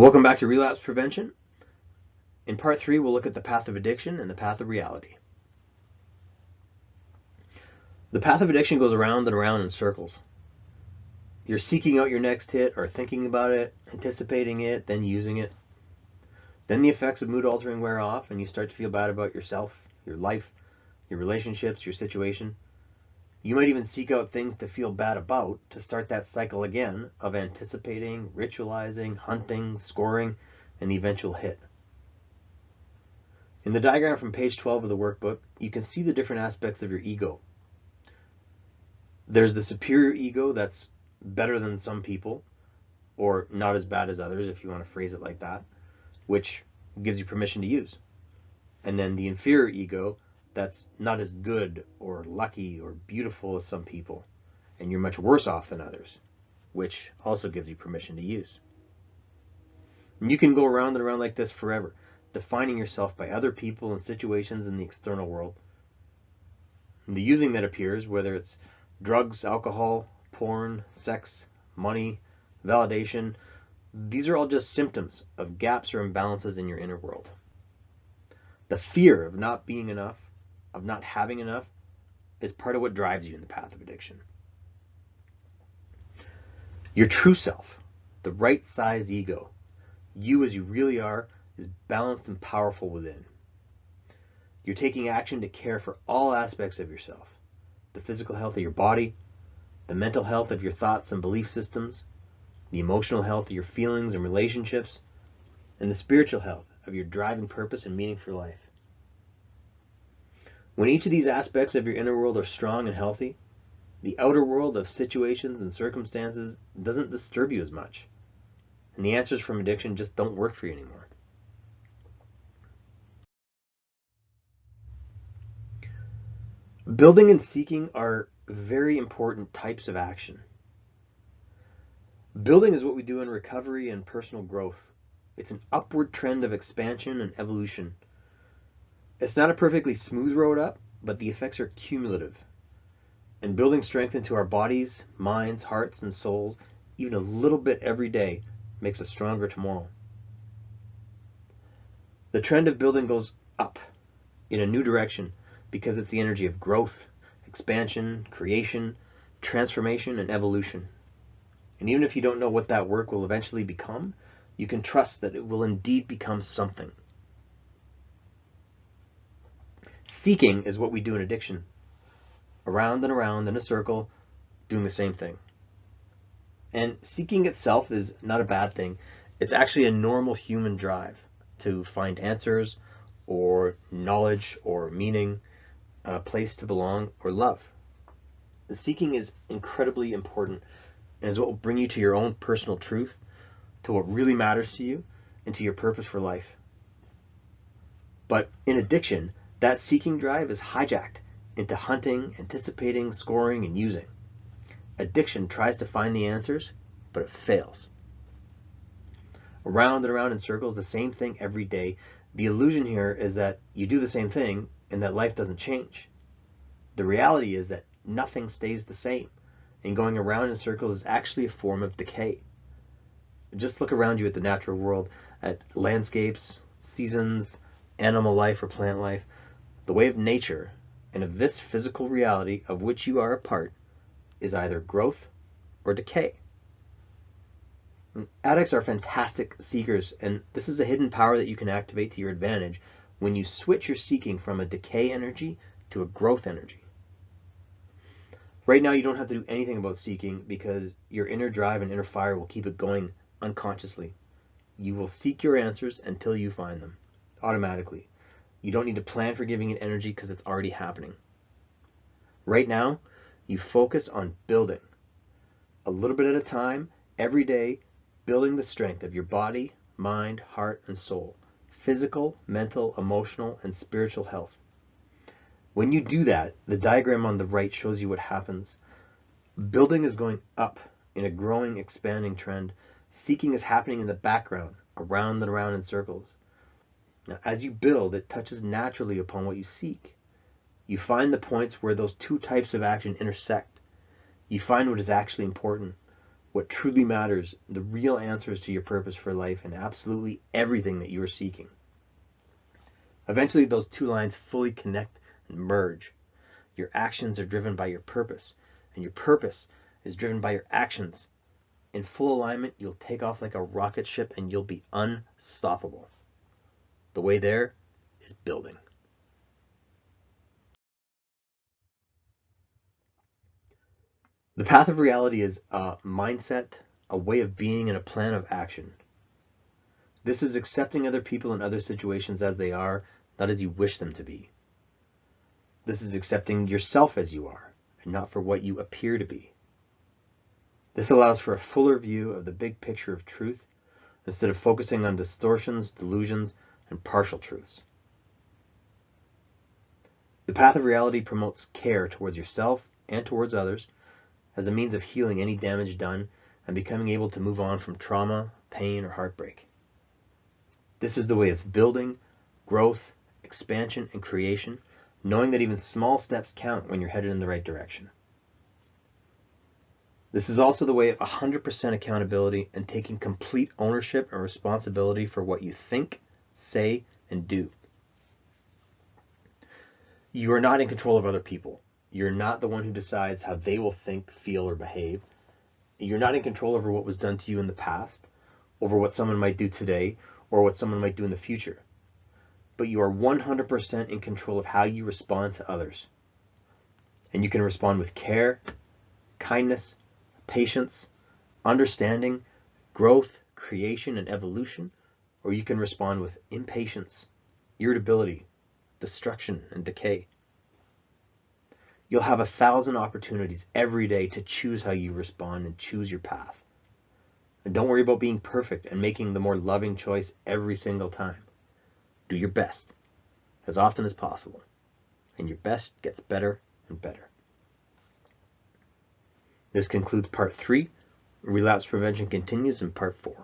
Welcome back to Relapse Prevention. In part 3, we'll look at the path of addiction and the path of reality. The path of addiction goes around and around in circles. You're seeking out your next hit or thinking about it, anticipating it, then using it. Then the effects of mood altering wear off and you start to feel bad about yourself, your life, your relationships, your situation. You might even seek out things to feel bad about to start that cycle again of anticipating, ritualizing, hunting, scoring, and the eventual hit. In the diagram from page 12 of the workbook, you can see the different aspects of your ego. There's the superior ego that's better than some people, or not as bad as others, if you want to phrase it like that, which gives you permission to use. And then the inferior ego that's not as good or lucky or beautiful as some people, and you're much worse off than others, which also gives you permission to use. And you can go around and around like this forever, defining yourself by other people and situations in the external world. And the using that appears, whether it's drugs, alcohol, porn, sex, money, validation, these are all just symptoms of gaps or imbalances in your inner world. The fear of not being enough, of not having enough, is part of what drives you in the path of addiction. Your true self, the right size ego, you as you really are, is balanced and powerful within. You're taking action to care for all aspects of yourself. The physical health of your body, the mental health of your thoughts and belief systems, the emotional health of your feelings and relationships, and the spiritual health of your driving purpose and meaning for life. When each of these aspects of your inner world are strong and healthy, the outer world of situations and circumstances doesn't disturb you as much, and the answers from addiction just don't work for you anymore. Building and seeking are very important types of action. Building is what we do in recovery and personal growth. It's an upward trend of expansion and evolution. It's not a perfectly smooth road up, but the effects are cumulative. And building strength into our bodies, minds, hearts, and souls, even a little bit every day, makes us stronger tomorrow. The trend of building goes up in a new direction because it's the energy of growth, expansion, creation, transformation, and evolution. And even if you don't know what that work will eventually become, you can trust that it will indeed become something. Seeking is what we do in addiction. Around and around in a circle, doing the same thing. And seeking itself is not a bad thing. It's actually a normal human drive to find answers or knowledge or meaning, a place to belong or love. The seeking is incredibly important and is what will bring you to your own personal truth, to what really matters to you, and to your purpose for life. But in addiction, that seeking drive is hijacked into hunting, anticipating, scoring, and using. Addiction tries to find the answers, but it fails. Around and around in circles, the same thing every day. The illusion here is that you do the same thing and that life doesn't change. The reality is that nothing stays the same, and going around in circles is actually a form of decay. Just look around you at the natural world, at landscapes, seasons, animal life or plant life. The way of nature and of this physical reality of which you are a part is either growth or decay. Addicts are fantastic seekers, and this is a hidden power that you can activate to your advantage when you switch your seeking from a decay energy to a growth energy. Right now, you don't have to do anything about seeking because your inner drive and inner fire will keep it going unconsciously. You will seek your answers until you find them, automatically. You don't need to plan for giving it energy because it's already happening. Right now, you focus on building. A little bit at a time, every day, building the strength of your body, mind, heart, and soul. Physical, mental, emotional, and spiritual health. When you do that, the diagram on the right shows you what happens. Building is going up in a growing, expanding trend. Seeking is happening in the background, around and around in circles. Now, as you build, it touches naturally upon what you seek. You find the points where those two types of action intersect. You find what is actually important, what truly matters, the real answers to your purpose for life, and absolutely everything that you are seeking. Eventually, those two lines fully connect and merge. Your actions are driven by your purpose, and your purpose is driven by your actions. In full alignment, you'll take off like a rocket ship and you'll be unstoppable. The way there is building. The path of reality is a mindset, a way of being, and a plan of action. This is accepting other people and other situations as they are, not as you wish them to be. This is accepting yourself as you are, and not for what you appear to be. This allows for a fuller view of the big picture of truth, instead of focusing on distortions, delusions, and partial truths. The path of reality promotes care towards yourself and towards others as a means of healing any damage done and becoming able to move on from trauma, pain, or heartbreak. This is the way of building, growth, expansion, and creation, knowing that even small steps count when you're headed in the right direction. This is also the way of 100% accountability and taking complete ownership and responsibility for what you think, say, and do. You are not in control of other people. You're not the one who decides how they will think, feel, or behave. You're not in control over what was done to you in the past, over what someone might do today, or what someone might do in the future. But you are 100% in control of how you respond to others. And you can respond with care, kindness, patience, understanding, growth, creation, and evolution, or you can respond with impatience, irritability, destruction, and decay. You'll have 1,000 opportunities every day to choose how you respond and choose your path. And don't worry about being perfect and making the more loving choice every single time. Do your best, as often as possible, and your best gets better and better. This concludes part 3. Relapse prevention continues in part 4.